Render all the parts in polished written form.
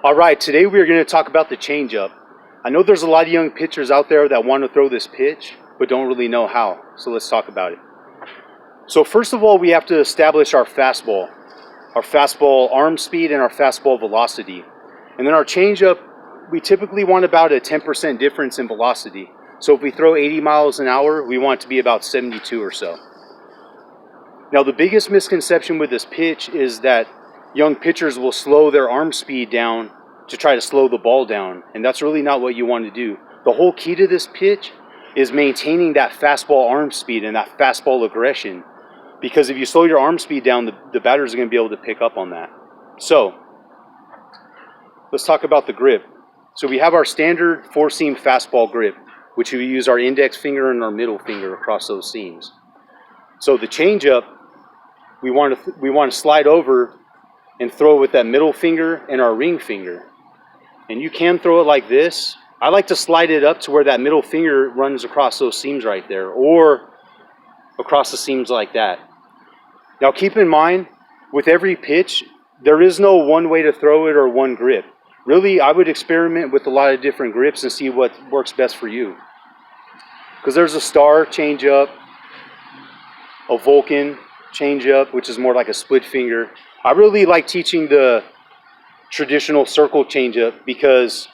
All right, today we are going to talk about the changeup. I know there's a lot of young pitchers out there that want to throw this pitch, but don't really know how. So let's talk about it. So first of all, we have to establish our fastball arm speed, and our fastball velocity. And then our changeup, we typically want about a 10% difference in velocity. So if we throw 80 miles an hour, we want it to be about 72 or so. Now the biggest misconception with this pitch is that young pitchers will slow their arm speed down to try to slow the ball down, and that's really not what you want to do. The whole key to this pitch is maintaining that fastball arm speed and that fastball aggression, because if you slow your arm speed down, the batters are going to be able to pick up on that. So let's talk about the grip. So we have our standard four-seam fastball grip, which we use our index finger and our middle finger across those seams. So the changeup, we want to slide over and throw with that middle finger and our ring finger. And you can throw it like this. I like to slide it up to where that middle finger runs across those seams right there, or across the seams like that. Now keep in mind, with every pitch, there is no one way to throw it or one grip. Really, I would experiment with a lot of different grips and see what works best for you. Because there's a star changeup, a Vulcan changeup, which is more like a split finger. I really like teaching the traditional circle changeup because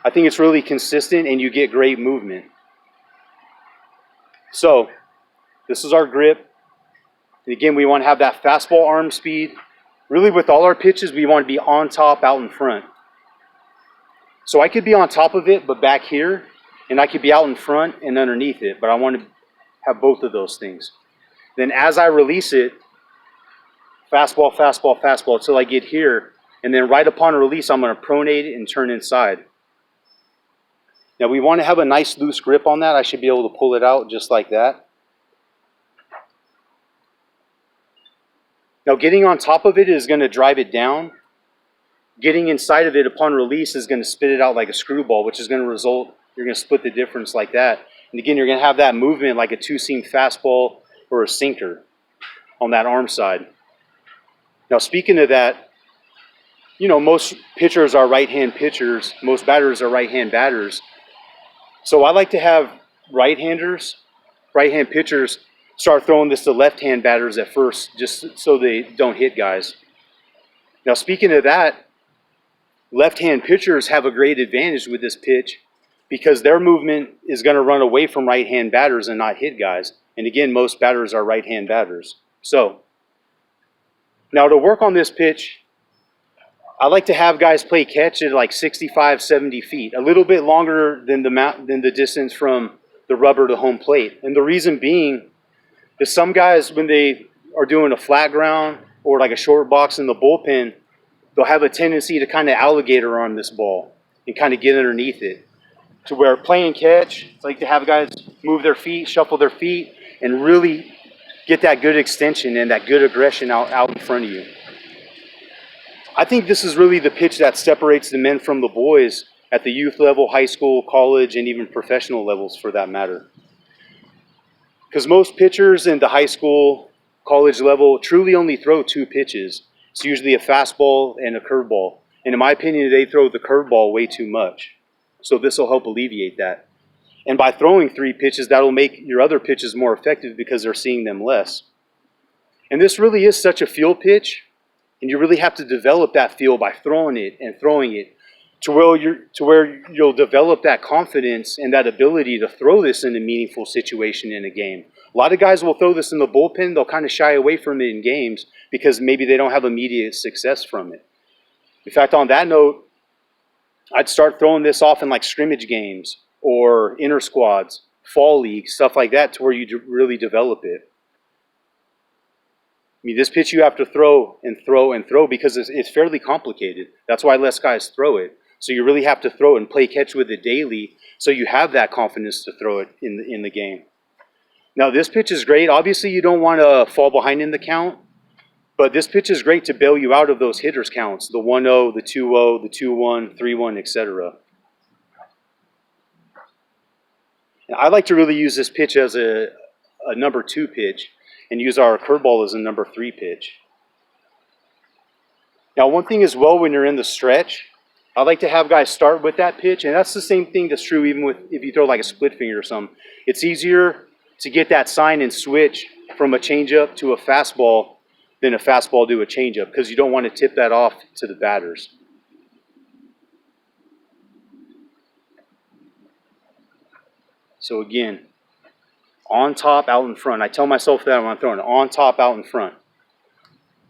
I think it's really consistent and you get great movement. So this is our grip. And again, we want to have that fastball arm speed. Really, with all our pitches, we want to be on top, out in front. So I could be on top of it, but back here, and I could be out in front and underneath it, but I want to have both of those things. Then as I release it, fastball, fastball, fastball, until I get here, and then right upon release, I'm going to pronate it and turn inside. Now we want to have a nice loose grip on that. I should be able to pull it out just like that. Now getting on top of it is going to drive it down. Getting inside of it upon release is going to spit it out like a screwball, which is going to result, you're going to split the difference like that. And again, you're going to have that movement like a two-seam fastball or a sinker on that arm side. Now speaking of that, you know, most pitchers are right-hand pitchers. Most batters are right-hand batters. So I like to have right-hand pitchers start throwing this to left-hand batters at first, just so they don't hit guys. Now speaking of that, left-hand pitchers have a great advantage with this pitch because their movement is going to run away from right-hand batters and not hit guys. And again, most batters are right-hand batters. So now to work on this pitch, I like to have guys play catch at like 65, 70 feet, a little bit longer than the distance from the rubber to home plate. And the reason being is some guys, when they are doing a flat ground or like a short box in the bullpen, they'll have a tendency to kind of alligator arm this ball and kind of get underneath it. To where playing catch, I like to have guys move their feet, shuffle their feet, and really get that good extension and that good aggression out in front of you. I think this is really the pitch that separates the men from the boys at the youth level, high school, college, and even professional levels for that matter. Because most pitchers in the high school, college level truly only throw two pitches. It's usually a fastball and a curveball. And in my opinion, they throw the curveball way too much. So this will help alleviate that. And by throwing three pitches, that'll make your other pitches more effective because they're seeing them less. And this really is such a feel pitch. And you really have to develop that feel by throwing it and throwing it to where you'll develop that confidence and that ability to throw this in a meaningful situation in a game. A lot of guys will throw this in the bullpen. They'll kind of shy away from it in games because maybe they don't have immediate success from it. In fact, on that note, I'd start throwing this off in like scrimmage games or inter squads, fall league, stuff like that, to where you really develop it. I mean, this pitch you have to throw and throw and throw because it's fairly complicated. That's why less guys throw it. So you really have to throw it and play catch with it daily so you have that confidence to throw it in the game. Now, this pitch is great. Obviously, you don't want to fall behind in the count, but this pitch is great to bail you out of those hitters counts, the 1-0, the 2-0, the 2-1, 3-1, etc. I like to really use this pitch as a number 2 pitch and use our curveball as a number 3 pitch. Now, one thing as well, when you're in the stretch, I like to have guys start with that pitch, and that's the same thing that's true even with if you throw like a split finger or something. It's easier to get that sign and switch from a changeup to a fastball than a fastball to a changeup, because you don't want to tip that off to the batters. So again, on top, out in front. I tell myself that when I'm throwing it, on top, out in front.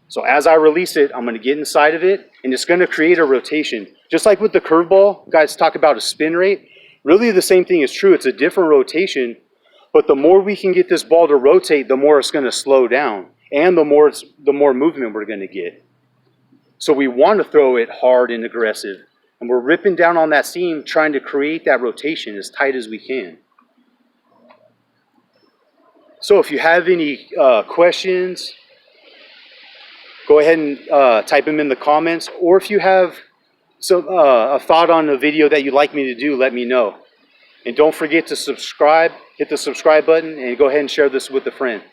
So as I release it, I'm going to get inside of it, and it's going to create a rotation. Just like with the curveball, guys talk about a spin rate. Really the same thing is true. It's a different rotation, but the more we can get this ball to rotate, the more it's going to slow down, and the more movement we're going to get. So we want to throw it hard and aggressive, and we're ripping down on that seam, trying to create that rotation as tight as we can. So if you have any questions, go ahead and type them in the comments, or if you have a thought on a video that you'd like me to do, let me know. And don't forget to subscribe, hit the subscribe button, and go ahead and share this with a friend.